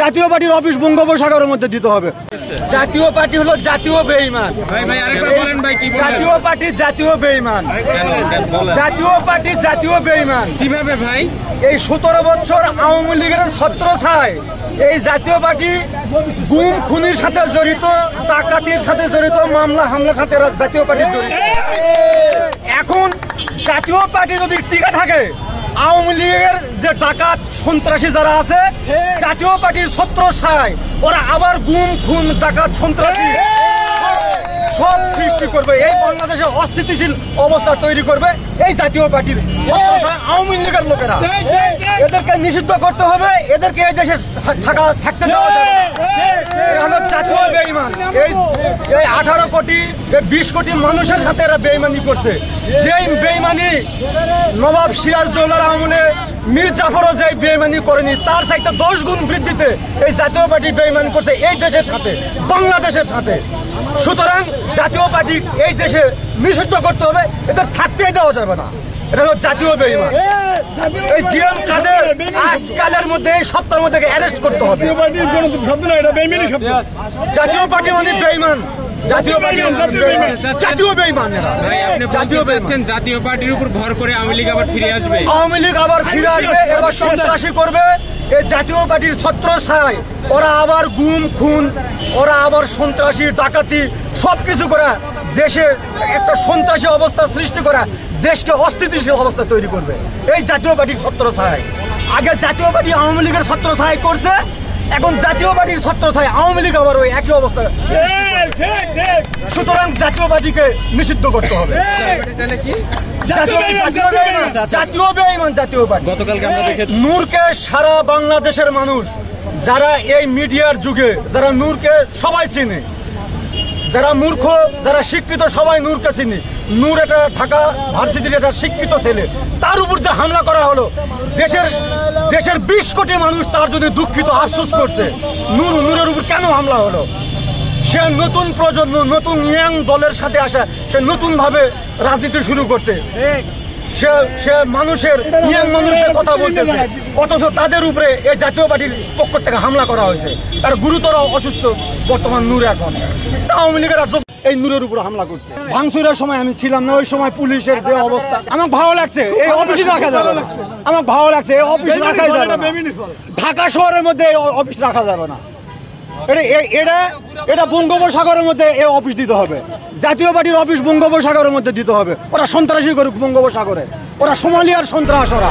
জাতীয় পার্টির অফিস বঙ্গোপসাগরের মধ্যে দিতে হবে। জাতীয় পার্টি হলো জাতীয় বেঈমান। জাতীয় পার্টি জাতীয় বেঈমান। জাতীয় পার্টি জাতীয় বেঈমান। কিভাবে ভাই? এই 17 বছর আওয়ামী লীগের ছত্রছায়ায় এই জাতীয় পার্টি গুম খুনির সাথে জড়িত, ডাকাতির সাথে জড়িত, মামলা হামলার সাথে জাতীয় পার্টি জড়িত। এখন জাতীয় পার্টি যদি টিকে থাকে, আওয়ামী লীগের যে ডাকাত সন্ত্রাসী যারা আছে জাতীয় পার্টির ছত্রছায়ায় ওরা আবার গুম খুন ডাকাত সন্ত্রাসী সব সৃষ্টি করবে, এই বাংলাদেশে অস্থিতিশীল অবস্থা তৈরি করবে এই জাতীয় পার্টির আওয়ামী লীগের লোকেরা। এদেরকে নিষিদ্ধ করতে হবে, এদেরকে এই দেশে থাকতে দেওয়া যাবে না। এরা হলো জাতীয় বেঈমান। এই 18 কোটি 20 কোটি মানুষের সাথে এরা বেঈমানি করছে। যেই বেঈমানি নবাব সিরাজদৌল্লার আমলে মীর জাফরও যে বেঈমানি করেনি, তার চাইতে 10 গুণ বৃদ্ধিতে এই জাতীয় পার্টি বেঈমানি করছে এই দেশের সাথে, বাংলাদেশের সাথে। সুতরাং জাতীয় পার্টি এই দেশে নিষিদ্ধ করতে হবে, এদের থাকতেই দেওয়া যাবে না। এটা হলো জাতীয় বেঈমান। এই জিএম কাদের আজকালের মধ্যে এই সপ্তাহের মধ্যে অ্যারেস্ট করতে হবে। জাতীয় পার্টি মানে বেঈমান। জাতীয় পার্টি জাতীয় বেঈমান এরা। জাতীয় পার্টির উপর ভর করে আওয়ামী লীগ আবার ফিরে আসবে। আওয়ামী লীগ আবার ফিরে আসবে, এবার সন্ত্রাসী করবে। এই জাতীয় পার্টির ছত্রছায়ায় ওরা আবার গুম খুন, ওরা আবার সন্ত্রাসী ডাকাতি সবকিছু করে দেশে একটা সন্ত্রাসী অবস্থা সৃষ্টি করা, দেশকে অস্থিতিশীল অবস্থা তৈরি করবে এই জাতীয় পার্টির ছত্রছায়ায়। আগে জাতীয় পার্টি আওয়ামী লীগের ছত্রছায়ায় করছে, এখন জাতীয় পার্টির ছত্রছায়ায় আওয়ামী লীগ আবার ওই একই অবস্থা। সুতরাং জাতীয় পার্টিকে নিষিদ্ধ করতে হবে। জাতীয় বেঈমান জাতীয় পার্টি। গতকালকে আমরা দেখেছি নূরকে সারা বাংলাদেশের মানুষ, যারা এই মিডিয়ার যুগে, যারা নূরকে সবাই চিনে, যারা মূর্খ, যারা শিক্ষিত সবাই নূরকে চিনি। নূর এটা ঢাকা ভার্সিটির একটা শিক্ষিত ছেলে, তার উপর যে হামলা করা হলো, দেশের 20 কোটি মানুষ তার জন্য দুঃখিত, আফসোস করছে। নূরের উপর কেন হামলা হলো? সে নতুন প্রজন্ম, নতুন ইয়াং দলের সাথে আসা, সে নতুন ভাবে রাজনীতি শুরু করছে। সে মানুষের ইয়াং মানুষদের কথা বলতেছে, অথচ তাদের উপরে এই জাতীয় পার্টির পক্ষ থেকে হামলা করা হয়েছে। তার গুরুতর অসুস্থ বর্তমান নূর। এখন আওয়ামী লীগের এই নূরের উপর হামলা করছে। ভাঙচুরের সময় আমি ছিলাম না, ওই সময় পুলিশের যে অবস্থা আমার ভালো লাগছে। এই অফিসে রাখা যাবে না, আমার ভালো লাগছে। এই অফিস রাখাই যাবে না, ঢাকা শহরের মধ্যে এই অফিস রাখা যাবে না। এটা বঙ্গোপসাগরের মধ্যে এই অফিস দিতে হবে। জাতীয় পার্টির অফিস বঙ্গোপসাগরের মধ্যে দিতে হবে। ওরা সন্ত্রাসী করুক বঙ্গোপসাগরে, ওরা সোমালিয়ার সন্ত্রাস ওরা।